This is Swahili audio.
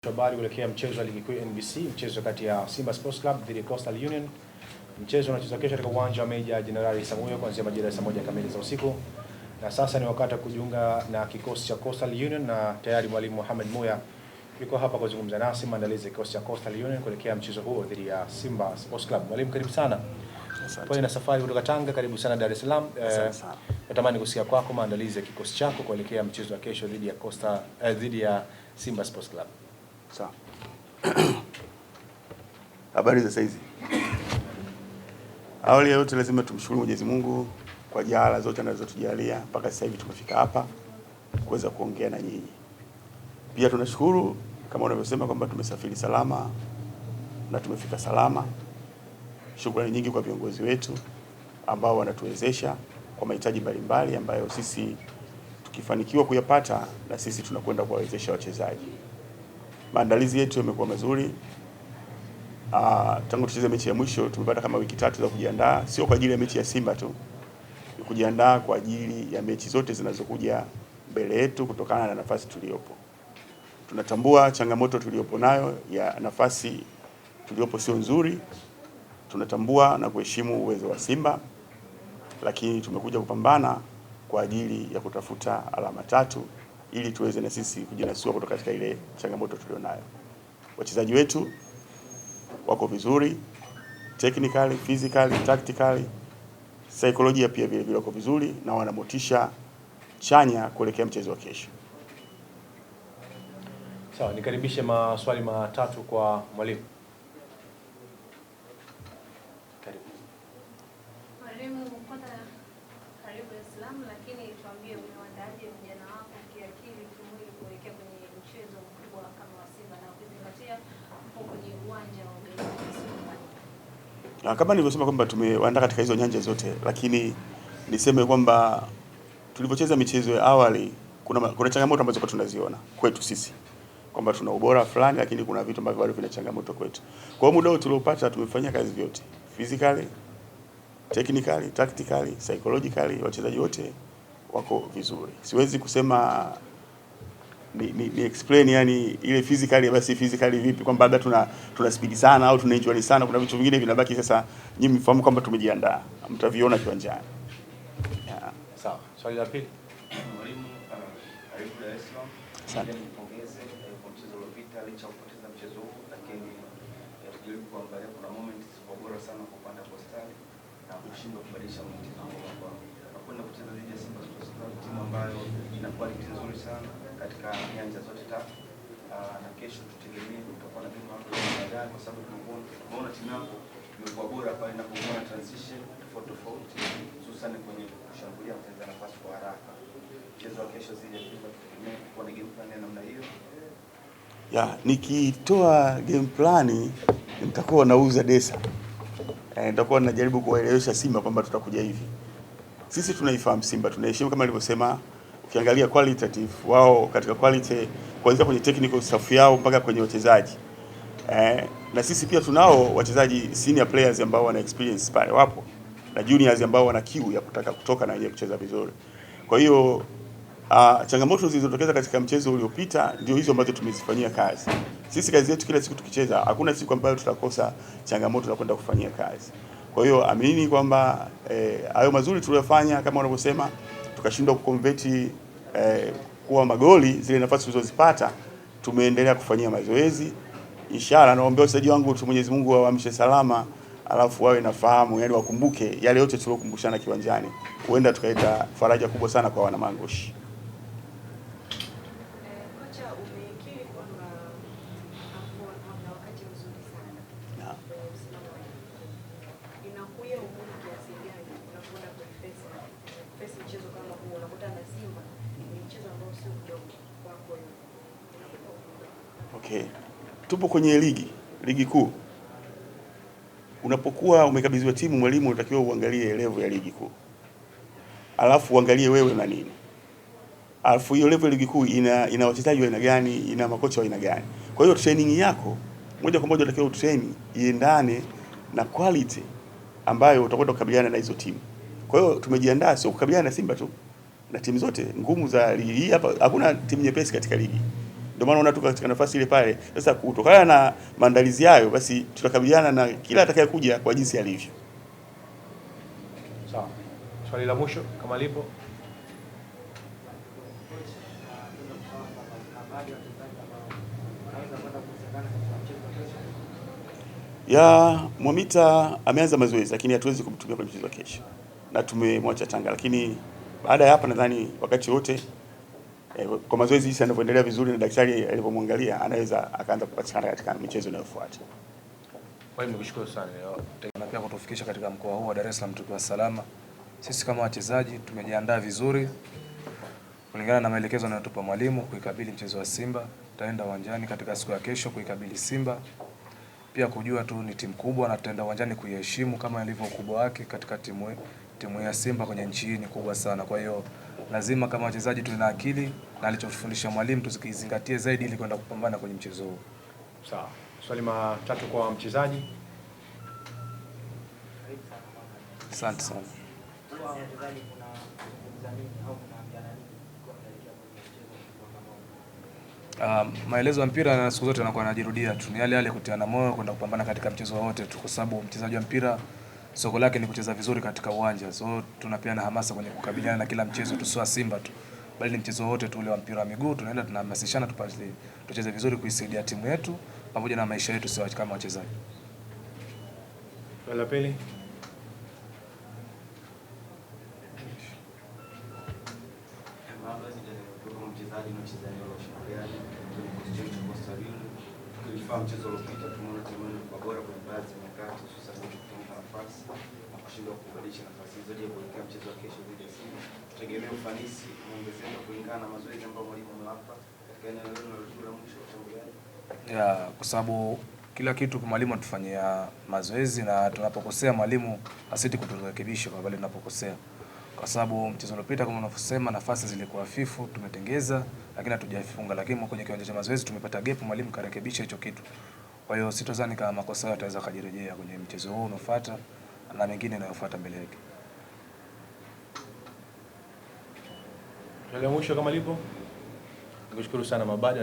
Habari kuelekea mchezo wa ligi kuu NBC, mchezo kati ya Simba Sports Club dhidi ya Coastal Union. Mchezo unachezwa kesho katika uwanja wa Meja Jenerali Samuyo kuanzia majira ya saa 1 kamili za usiku. Na sasa ni wakati wa kujiunga na kikosi cha Coastal Union, na tayari mwalimu Mohamed Muya yuko hapa kuzungumza nasi maandalizi ya kikosi cha Coastal Union kuelekea mchezo huo dhidi ya Simba Sports Club. Mwalimu, karibu sana. Asante. Na safari kutoka Tanga, karibu sana Dar es Salaam. Natamani kusikia kwako maandalizi ya kikosi chako kuelekea mchezo wa kesho dhidi ya Simba Sports Club. Sawa. Habari za saizi. Awali ya yote lazima tumshukuru Mwenyezi Mungu kwa jaala zote anazotujalia mpaka sasa hivi tumefika hapa kuweza kuongea na nyinyi. Pia tunashukuru kama unavyosema kwamba tumesafiri salama na tumefika salama. Shukrani nyingi kwa viongozi wetu ambao wanatuwezesha kwa mahitaji mbalimbali ambayo sisi tukifanikiwa kuyapata na sisi tunakwenda kuwawezesha wachezaji. Maandalizi yetu yamekuwa mazuri. Tangu tucheze mechi ya mwisho tumepata kama wiki 3 za kujiandaa, sio kwa ajili ya mechi ya Simba tu. Ni kujiandaa kwa ajili ya mechi zote zinazokuja mbele yetu kutokana na nafasi tuliyopo. Tunatambua changamoto tuliyopo nayo ya nafasi tuliyopo sio nzuri. Tunatambua na kuheshimu uwezo wa Simba, lakini tumekuja kupambana kwa ajili ya kutafuta alama 3 ili tuweze na sisi kujinasua kutoka katika ile changamoto tulionayo. Wachezaji wetu wako vizuri, technically, physically, tactically, psychology pia vile wako vizuri na wana motisha chanya kuelekea mchezo wa kesho. Sawa, nikaribishe maswali matatu kwa mwalimu. Karibu. Mwalimu, karibu Dar es Salaam, lakini tuambie umewaandaje vijana wako kiakili, kimwili kuelekea kwenye mchezo mkubwa kama wa Simba na kuzingatia hapo kwenye uwanja wa Simba? Kama nilivyosema kwamba tumeandaa katika hizo nyanja zote, lakini niseme kwamba tulipocheza michezo ya awali kuna changamoto ambazo tunaziona kwetu sisi kwamba tuna ubora fulani, lakini kuna vitu ambavyo bado vina changamoto kwetu. Kwa hiyo muda tuliopata tumefanya kazi vyote, physically, technically, tactically, psychologically, wachezaji wote wako vizuri. Siwezi kusema ni explain yani ile physically basi physically vipi kwamba labda tuna speed sana au tuna injury sana. Kuna vitu vingine vinabaki sasa, nyinyi mfahamu kwamba tumejiandaa, mtaviona kiwanjani. Sawa. Swali la pili. Mwalimu, karibu Dar es Salaam. Asante. Nipongeze kwa mchezo uliopita licha ya kupoteza mchezo huu, lakini tujaribu kuangalia kuna moments kwa bora sana kwa upande wa Coastal na kushindwa kubadilisha mtindo kwa nakwenda kucheza dhidi ya Simba Sports Club, timu ambayo ina quality nzuri sana katika nyanja zote 3. Na kesho tutegemee kutakuwa na timu hapo baadaye, kwa sababu tunaona timu yako imekuwa bora pale inapokuwa na transition tofauti, hususan kwenye kushambulia mtenza nafasi kwa haraka. Mchezo wa kesho zile Simba tutegemee kwa game plan ya namna hiyo. Nikitoa game plan nitakuwa nauza desa. Nitakuwa najaribu kuwaelewesha Simba kwamba tutakuja hivi. Sisi tunaifahamu Simba, tunaheshimu kama nilivyosema. Ukiangalia qualitative wao katika quality kuanzia kwenye technical staff yao mpaka kwenye wachezaji. Na sisi pia tunao wachezaji senior players ambao wana experience pale wapo, na juniors ambao wana kiu ya kutaka kutoka na yeye kucheza vizuri. Kwa hiyo changamoto zilizotokeza katika mchezo uliopita ndio hizo ambazo tumezifanyia kazi. Sisi kazi yetu kila siku tukicheza, hakuna siku ambayo tutakosa changamoto za kwenda kufanyia kazi. Kwa hiyo amini kwamba hayo mazuri tuliyofanya kama wanavyosema tukashindwa kuconvert kuwa magoli, zile nafasi tulizozipata tumeendelea kufanyia mazoezi. Inshallah naomba wachezaji wangu Mwenyezi Mungu awaamshe salama, alafu wawe nafahamu yani wakumbuke yale yote tulokumbushana kiwanjani. Huenda tukaita faraja kubwa sana kwa wana Mangoshi. Kocha, umekiri kwamba hapo hamna wakati mzuri sana. Naam. Inakuja ugumu kiasi gani unapoenda face mchezo kama huu, unakutana na Simba, ni mchezo ambao sio mdogo kwako wewe. Okay. Tupo kwenye ligi kuu. Unapokuwa umekabidhiwa timu, mwalimu unatakiwa uangalie level ya ligi kuu. Alafu uangalie wewe na nini. Alafu hiyo level ya ligi kuu ina wachezaji wa aina gani, ina makocha wa aina gani. Kwa hiyo training yako moja kwa moja unatakiwa utrain iendane na quality ambayo utakwenda kukabiliana na hizo timu. Kwa hiyo tumejiandaa sio kukabiliana na Simba tu, na timu zote ngumu za ligi hii. Hapa hakuna timu nyepesi katika ligi. Ndio maana unaona tuko katika nafasi ile pale. Sasa kutokana na maandalizi hayo, basi tutakabiliana na kila atakayekuja kwa jinsi alivyo. Sawa. Swali la mwisho kama lipo. Ya Mwamita ameanza mazoezi lakini hatuwezi kumtumia kwenye mchezo wa kesho. Na tumemwacha Tanga, lakini baada ya hapa nadhani wakati wote kwa mazoezi hizi yanavyoendelea vizuri na daktari alipomwangalia anaweza akaanza kupatikana katika michezo inayofuata. Kwa hiyo nikushukuru sana leo. Na pia kutufikisha katika mkoa huu wa Dar es Salaam tukiwa salama. Sisi kama wachezaji tumejiandaa vizuri kulingana na maelekezo anayotupa mwalimu kuikabili mchezo wa Simba. Tutaenda uwanjani katika siku ya kesho kuikabili Simba. Pia kujua tu ni timu kubwa na tutaenda uwanjani kuiheshimu kama ilivyo ukubwa wake katika timu ya Simba kwenye nchi hii ni kubwa sana. Kwa hiyo lazima kama wachezaji tuwe na akili na alichofundisha mwalimu tusikizingatie zaidi ili kwenda kupambana kwenye mchezo huu. Sawa. Swali matatu kwa mchezaji. Asante sana. Maelezo ya mpira na siku zote yanakuwa yanajirudia tu. Ni yale yale, kutiana moyo kwenda kupambana katika mchezo wote tu, kwa sababu mchezaji wa mpira soko lake ni kucheza vizuri katika uwanja. So tunapeana hamasa kwenye kukabiliana na kila mchezo tu, sio Simba tu, bali ni mchezo wote tu ule wa mpira wa miguu. Tunaenda tunahamasishana tucheze vizuri kuisaidia timu yetu pamoja na maisha yetu sio kama wachezaji. Swali la pili. Mchezo uliopita tumeona timu kwa bora kwenye baadhi ya nyakati, hususan kutoka nafasi na kushindwa kubadilisha nafasi hizo je kuelekea mchezo wa kesho dhidi ya Simba. Tutegemea ufanisi muongezeko kulingana na mazoezi ambayo mwalimu amewapa katika eneo la mwisho wa shambuliaji. Kwa sababu kila kitu mwalimu atufanyia mazoezi, na tunapokosea mwalimu asiti kuturekebisha kwa pale tunapokosea. Kwa sababu mchezo uliopita kama unavyosema nafasi zilikuwa hafifu, tumetengeza lakini hatujafunga, lakini kwenye kiwanja cha mazoezi tumepata gap, mwalimu karekebisha hicho kitu. Kwa hiyo sitozani kama makosa yataweza kujirejea kwenye mchezo huu unaofuata na mengine yanayofuata mbele yake. Swali la mwisho kama lipo. Nikushukuru sana Mabadi.